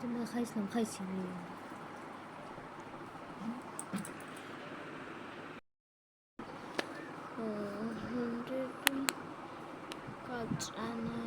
তোমরা খাইছিলাম খাইছি কাজ আনে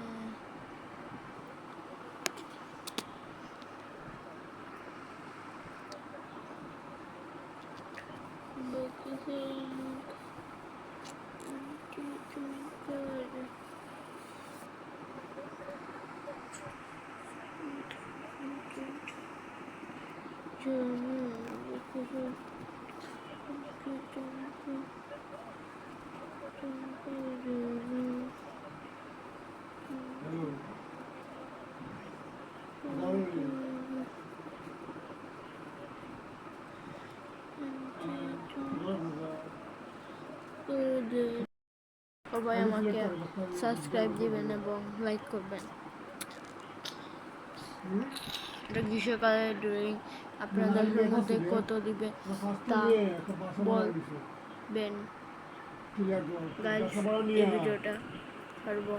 সবাই আমাকে সাবস্ক্রাইব দিবেন এবং লাইক করবেন। এটা গ্রীষ্মকালের ড্রয়িং আপনাদের মধ্যে কত দিবে তা বলবেন গাইস। এই ভিডিওটা ছাড়বো।